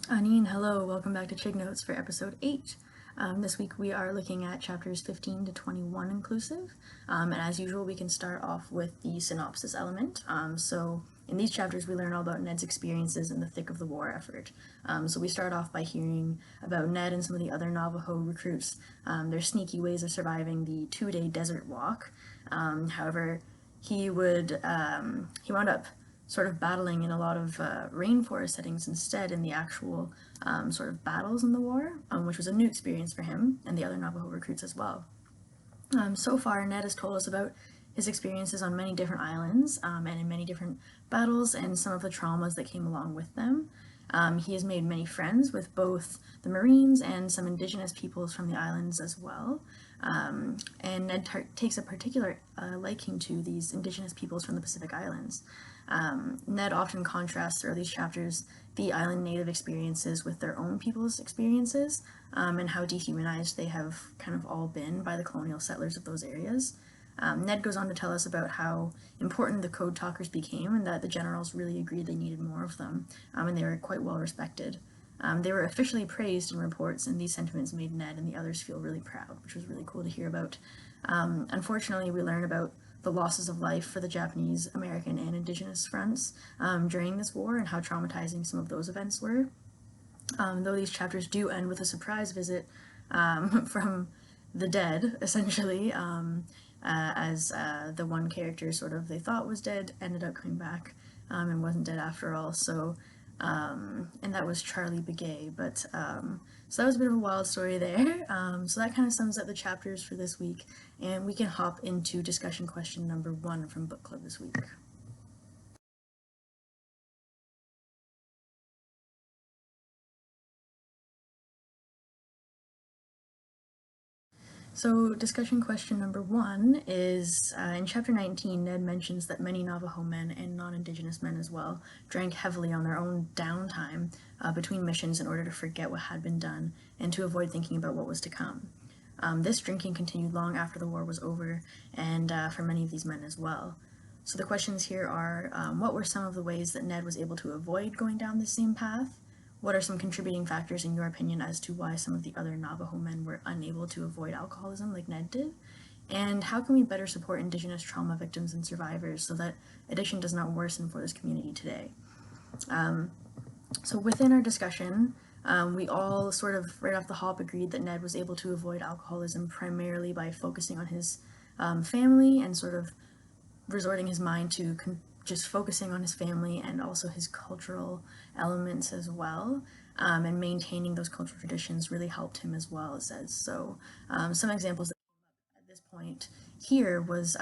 Anine, hello, welcome back to ChigNotes for episode 8. This week we are looking at chapters 15 to 21 inclusive, and as usual we can start off with the synopsis element. So in these chapters we learn all about Ned's experiences in the thick of the war effort. So we start off by hearing about Ned and some of the other Navajo recruits, their sneaky ways of surviving the 2-day desert walk. However, he wound up sort of battling in a lot of rainforest settings instead in the actual sort of battles in the war, which was a new experience for him and the other Navajo recruits as well. So far, Ned has told us about his experiences on many different islands and in many different battles and some of the traumas that came along with them. He has made many friends with both the Marines and some Indigenous peoples from the islands as well. And Ned takes a particular liking to these Indigenous peoples from the Pacific Islands. Ned often contrasts throughout these chapters the island native experiences with their own people's experiences and how dehumanized they have kind of all been by the colonial settlers of those areas. Ned goes on to tell us about how important the code talkers became and that the generals really agreed they needed more of them, and they were quite well respected. They were officially praised in reports, and these sentiments made Ned and the others feel really proud, which was really cool to hear about. Unfortunately, we learn about the losses of life for the Japanese, American, and Indigenous fronts during this war and how traumatizing some of those events were. Though these chapters do end with a surprise visit from the dead, essentially, as the one character sort of they thought was dead ended up coming back and wasn't dead after all. So, and that was Charlie Begay. But so that was a bit of a wild story there. So that kind of sums up the chapters for this week, and we can hop into discussion question number 1 from book club this week. So discussion question number 1 is, in chapter 19, Ned mentions that many Navajo men and non-Indigenous men as well drank heavily on their own downtime between missions in order to forget what had been done and to avoid thinking about what was to come. This drinking continued long after the war was over, and for many of these men as well. So the questions here are, what were some of the ways that Ned was able to avoid going down the same path? What are some contributing factors in your opinion as to why some of the other Navajo men were unable to avoid alcoholism like Ned did? And how can we better support Indigenous trauma victims and survivors so that addiction does not worsen for this community today? So within our discussion, we all sort of right off the hop agreed that Ned was able to avoid alcoholism primarily by focusing on his family and sort of resorting his mind to just focusing on his family and also his cultural elements as well, and maintaining those cultural traditions really helped him as well, it says. So some examples that came up at this point here was,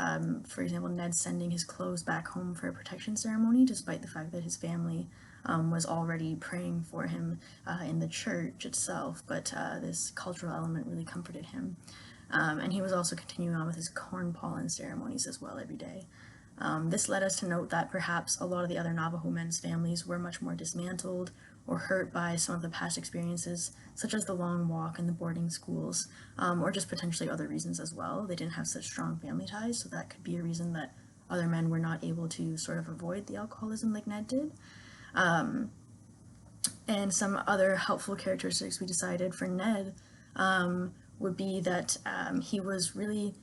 for example, Ned sending his clothes back home for a protection ceremony, despite the fact that his family was already praying for him in the church itself, but this cultural element really comforted him. And he was also continuing on with his corn pollen ceremonies as well every day. This led us to note that perhaps a lot of the other Navajo men's families were much more dismantled or hurt by some of the past experiences, such as the long walk and the boarding schools, or just potentially other reasons as well. They didn't have such strong family ties, so that could be a reason that other men were not able to sort of avoid the alcoholism like Ned did. And some other helpful characteristics we decided for Ned would be that he was really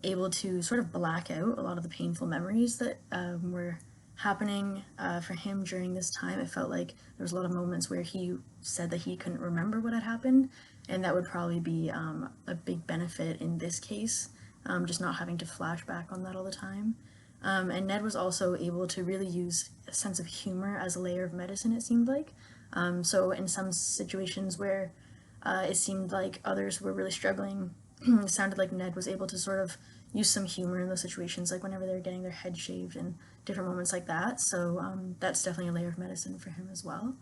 able to sort of black out a lot of the painful memories that were happening for him during this time. It felt like there was a lot of moments where he said that he couldn't remember what had happened, and that would probably be a big benefit in this case, just not having to flash back on that all the time. And Ned was also able to really use a sense of humor as a layer of medicine, it seemed like. So in some situations where it seemed like others were really struggling, it sounded like Ned was able to sort of use some humor in those situations, like whenever they were getting their head shaved and different moments like that. So that's definitely a layer of medicine for him as well.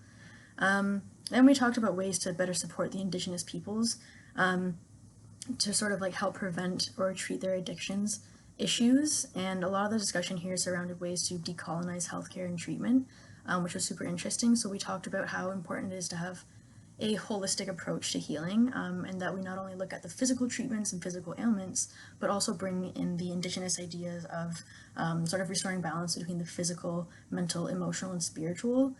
Then we talked about ways to better support the Indigenous peoples to sort of like help prevent or treat their addictions issues. And a lot of the discussion here surrounded ways to decolonize healthcare and treatment, which was super interesting. So we talked about how important it is to have a holistic approach to healing, and that we not only look at the physical treatments and physical ailments, but also bring in the Indigenous ideas of sort of restoring balance between the physical, mental, emotional, and spiritual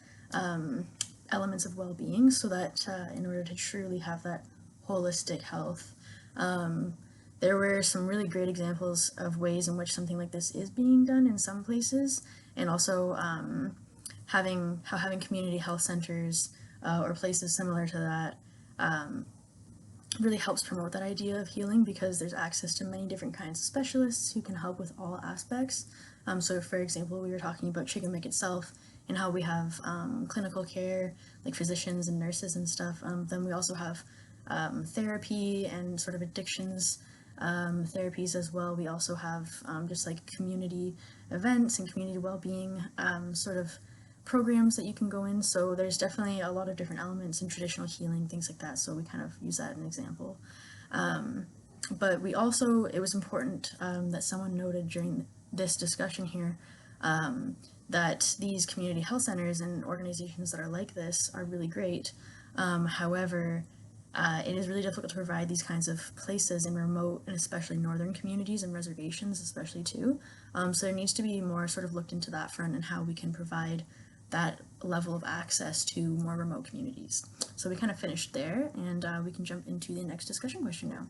elements of well-being, so that in order to truly have that holistic health. There were some really great examples of ways in which something like this is being done in some places, and also having community health centers or places similar to that really helps promote that idea of healing, because there's access to many different kinds of specialists who can help with all aspects. So for example, we were talking about Chicken itself and how we have clinical care, like physicians and nurses and stuff. Then we also have therapy and sort of addictions therapies as well. We also have just like community events and community well-being sort of programs that you can go in. So there's definitely a lot of different elements in traditional healing, things like that. So we kind of use that as an example. But we also, it was important that someone noted during this discussion here that these community health centers and organizations that are like this are really great. However, it is really difficult to provide these kinds of places in remote and especially northern communities and reservations especially too. So there needs to be more sort of looked into that front and how we can provide that level of access to more remote communities. So we kind of finished there, and we can jump into the next discussion question now.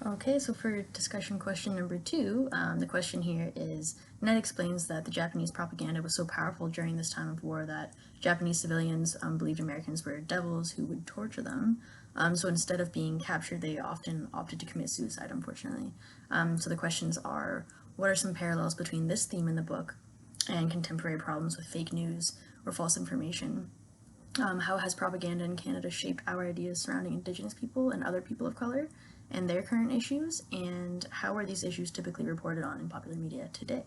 Okay, so for discussion question number 2, the question here is, Ned explains that the Japanese propaganda was so powerful during this time of war that Japanese civilians believed Americans were devils who would torture them. So instead of being captured, they often opted to commit suicide, unfortunately. So the questions are, what are some parallels between this theme in the book and contemporary problems with fake news or false information? How has propaganda in Canada shaped our ideas surrounding Indigenous people and other people of color and their current issues, and how are these issues typically reported on in popular media today?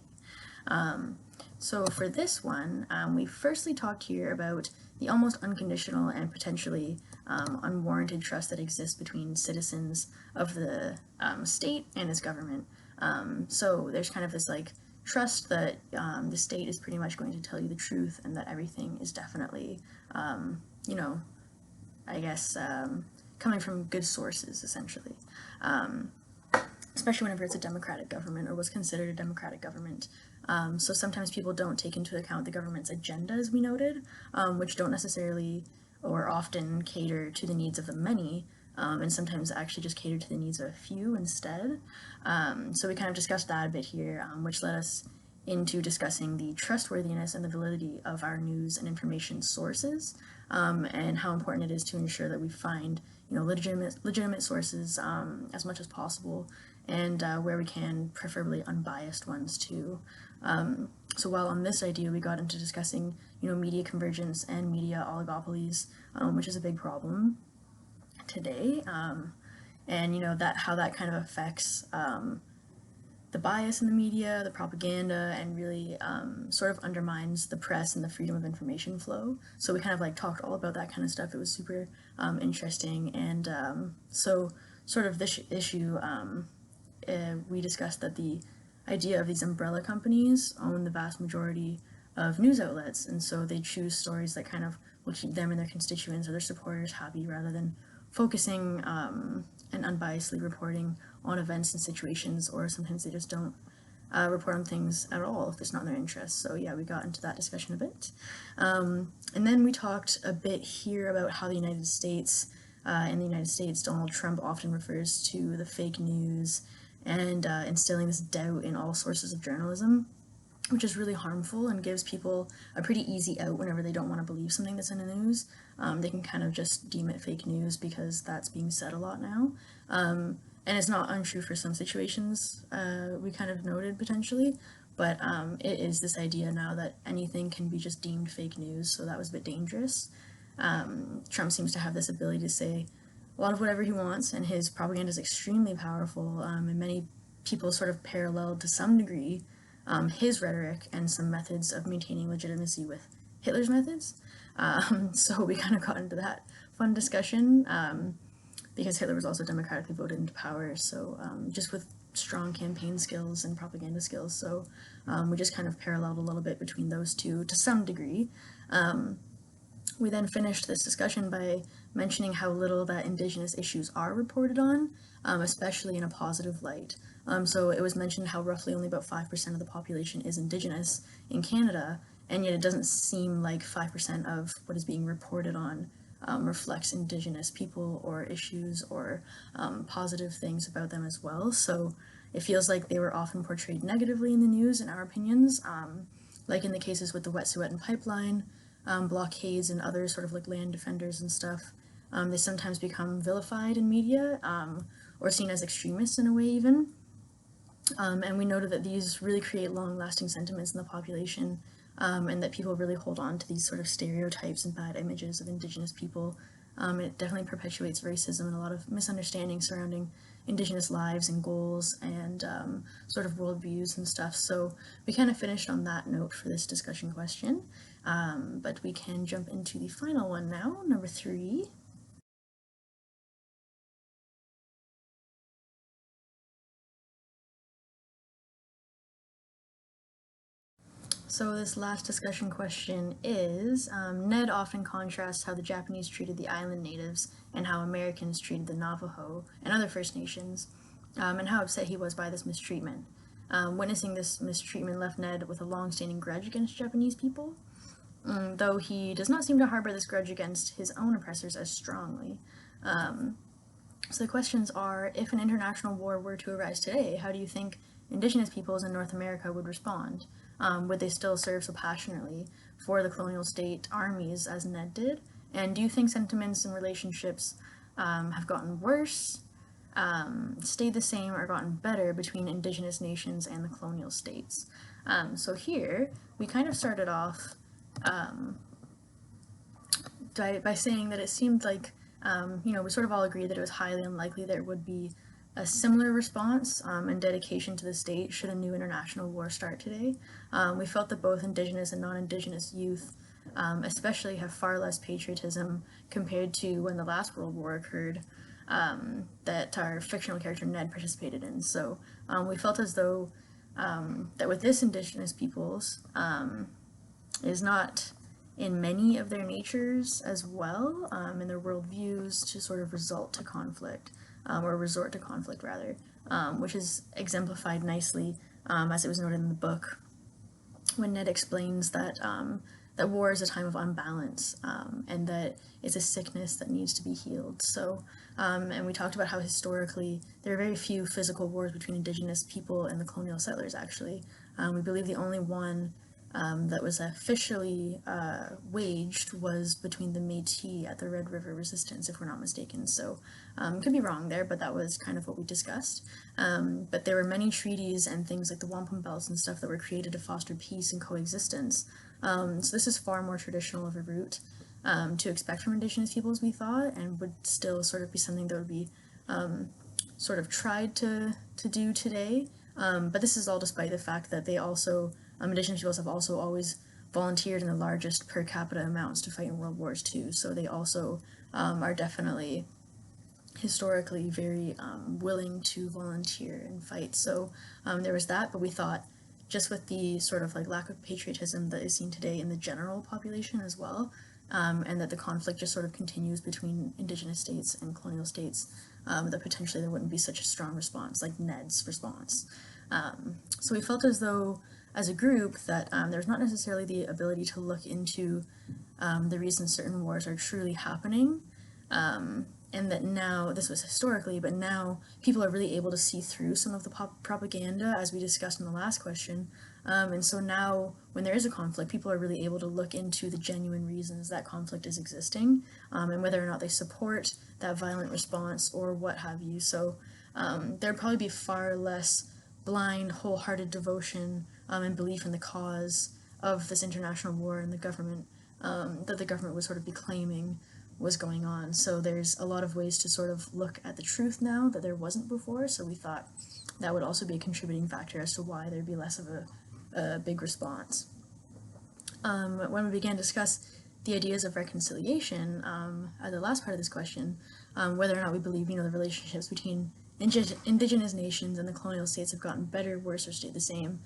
So for this one, we firstly talked here about the almost unconditional and potentially unwarranted trust that exists between citizens of the state and its government. So there's kind of this like trust that the state is pretty much going to tell you the truth, and that everything is definitely, you know, I guess, coming from good sources, essentially. Especially whenever it's a democratic government or was considered a democratic government. So sometimes people don't take into account the government's agenda, as we noted, which don't necessarily or often cater to the needs of the many, and sometimes actually just cater to the needs of a few instead. So we kind of discussed that a bit here, which led us into discussing the trustworthiness and the validity of our news and information sources, and how important it is to ensure that we find legitimate sources as much as possible, and where we can, preferably unbiased ones too. So while on this idea we got into discussing media convergence and media oligopolies, which is a big problem today, and that how that kind of affects the bias in the media, the propaganda, and really sort of undermines the press and the freedom of information flow. So we kind of like talked all about that kind of stuff. It was super interesting, and so sort of this issue, we discussed that the idea of these umbrella companies own the vast majority of news outlets, and so they choose stories that kind of will keep them and their constituents or their supporters happy, rather than focusing and unbiasedly reporting on events and situations, or sometimes they just don't report on things at all if it's not in their interest. So yeah, we got into that discussion a bit. And then we talked a bit here about how in the United States, Donald Trump often refers to the fake news and instilling this doubt in all sources of journalism, which is really harmful and gives people a pretty easy out whenever they don't want to believe something that's in the news. They can kind of just deem it fake news because that's being said a lot now. And it's not untrue for some situations, we kind of noted potentially, but it is this idea now that anything can be just deemed fake news, so that was a bit dangerous. Trump seems to have this ability to say a lot of whatever he wants, and his propaganda is extremely powerful, and many people sort of paralleled to some degree his rhetoric and some methods of maintaining legitimacy with Hitler's methods. So we kind of got into that fun discussion, because Hitler was also democratically voted into power, so just with strong campaign skills and propaganda skills. So we just kind of paralleled a little bit between those two to some degree. We then finished this discussion by mentioning how little that Indigenous issues are reported on, especially in a positive light. So it was mentioned how roughly only about 5% of the population is Indigenous in Canada, and yet it doesn't seem like 5% of what is being reported on reflects Indigenous people or issues or positive things about them as well. So it feels like they were often portrayed negatively in the news, in our opinions, like in the cases with the Wet'suwet'en pipeline, blockades, and other sort of like land defenders and stuff. They sometimes become vilified in media or seen as extremists in a way, even. And we noted that these really create long-lasting sentiments in the population, and that people really hold on to these sort of stereotypes and bad images of Indigenous people. It definitely perpetuates racism and a lot of misunderstanding surrounding Indigenous lives and goals and sort of worldviews and stuff. So we kind of finished on that note for this discussion question, but we can jump into the final one now, number 3. So this last discussion question is, Ned often contrasts how the Japanese treated the island natives and how Americans treated the Navajo and other First Nations, and how upset he was by this mistreatment. Witnessing this mistreatment left Ned with a long-standing grudge against Japanese people, though he does not seem to harbor this grudge against his own oppressors as strongly. So the questions are, if an international war were to arise today, how do you think Indigenous peoples in North America would respond? Would they still serve so passionately for the colonial state armies as Ned did? And do you think sentiments and relationships have gotten worse, stayed the same, or gotten better between Indigenous nations and the colonial states? So here, we kind of started off by saying that it seemed like, we sort of all agreed that it was highly unlikely there would be a similar response and dedication to the state should a new international war start today. We felt that both Indigenous and non-Indigenous youth especially have far less patriotism compared to when the last World War occurred, that our fictional character Ned participated in. So we felt as though that with this Indigenous peoples is not in many of their natures as well, in their worldviews, to sort of resort to conflict, rather, which is exemplified nicely, as it was noted in the book, when Ned explains that that war is a time of unbalance, and that it's a sickness that needs to be healed. So, and we talked about how historically there are very few physical wars between Indigenous people and the colonial settlers, actually. We believe the only one that was officially waged was between the Métis at the Red River Resistance, if we're not mistaken. So could be wrong there, but that was kind of what we discussed. But there were many treaties and things like the wampum belts and stuff that were created to foster peace and coexistence. So this is far more traditional of a route to expect from Indigenous peoples, we thought, and would still sort of be something that would be sort of tried to do today. But this is all despite the fact that they also, Indigenous peoples have also always volunteered in the largest per capita amounts to fight in World Wars too. So they also are definitely historically very willing to volunteer and fight. So there was that, but we thought just with the sort of like lack of patriotism that is seen today in the general population as well, and that the conflict just sort of continues between Indigenous states and colonial states, that potentially there wouldn't be such a strong response like Ned's response. So we felt as though, as a group, that there's not necessarily the ability to look into the reasons certain wars are truly happening, and that now, this was historically, but now people are really able to see through some of the propaganda, as we discussed in the last question. And so now, when there is a conflict, people are really able to look into the genuine reasons that conflict is existing, and whether or not they support that violent response or what have you. So there'd probably be far less blind, wholehearted devotion and belief in the cause of this international war and the government, that the government would sort of be claiming was going on. So there's a lot of ways to sort of look at the truth now that there wasn't before, so we thought that would also be a contributing factor as to why there'd be less of a big response. When we began to discuss the ideas of reconciliation, at the last part of this question, whether or not we believe, the relationships between Indigenous nations and the colonial states have gotten better, worse, or stayed the same.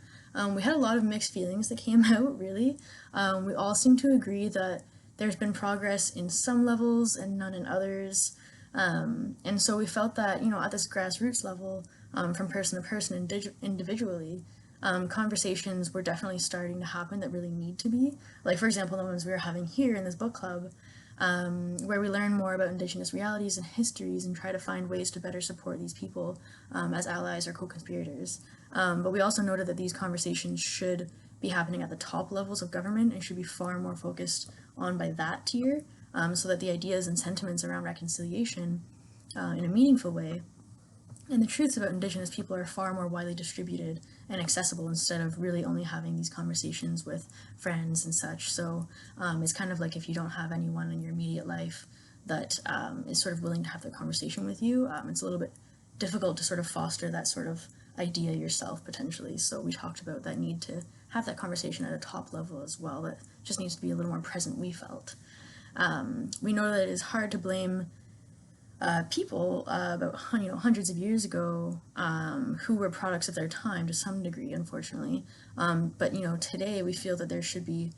We had a lot of mixed feelings that came out, really. We all seem to agree that there's been progress in some levels and none in others. And so we felt that, at this grassroots level, from person to person individually, conversations were definitely starting to happen that really need to be. Like, for example, the ones we were having here in this book club, where we learn more about Indigenous realities and histories and try to find ways to better support these people as allies or co-conspirators. But we also noted that these conversations should be happening at the top levels of government and should be far more focused on by that tier, so that the ideas and sentiments around reconciliation in a meaningful way and the truths about Indigenous people are far more widely distributed and accessible instead of really only having these conversations with friends and such. So it's kind of like if you don't have anyone in your immediate life that is sort of willing to have the conversation with you, it's a little bit difficult to sort of foster that sort of idea yourself potentially. So we talked about that need to have that conversation at a top level as well. That just needs to be a little more present, we felt. We know that it is hard to blame people about hundreds of years ago who were products of their time to some degree, unfortunately. But today we feel that there should be,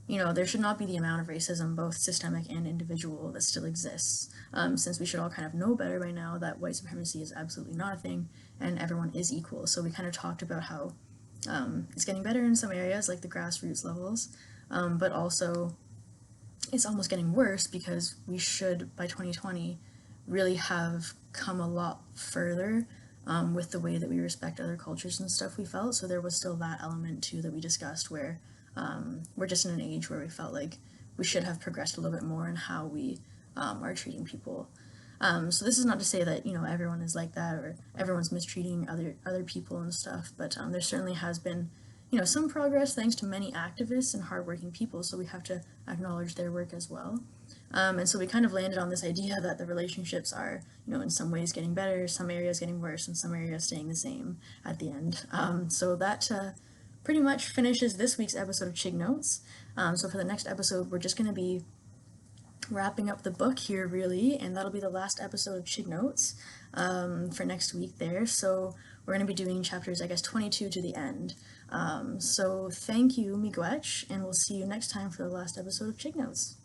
there should not be the amount of racism, both systemic and individual, that still exists. Since we should all kind of know better by now that white supremacy is absolutely not a thing and everyone is equal. So we kind of talked about how it's getting better in some areas, like the grassroots levels, but also it's almost getting worse because we should, by 2020, really have come a lot further with the way that we respect other cultures and stuff, we felt. So there was still that element too that we discussed where we're just in an age where we felt like we should have progressed a little bit more in how we are treating people. So this is not to say that everyone is like that or everyone's mistreating other people and stuff, but there certainly has been some progress thanks to many activists and hardworking people, so we have to acknowledge their work as well. And so we kind of landed on this idea that the relationships are, in some ways getting better, some areas getting worse, and some areas staying the same at the end. So that pretty much finishes this week's episode of ChigNotes. So for the next episode, we're just going to be wrapping up the book here, really, and that'll be the last episode of ChigNotes for next week there. So we're going to be doing chapters, 22 to the end. So thank you, miigwech, and we'll see you next time for the last episode of ChigNotes.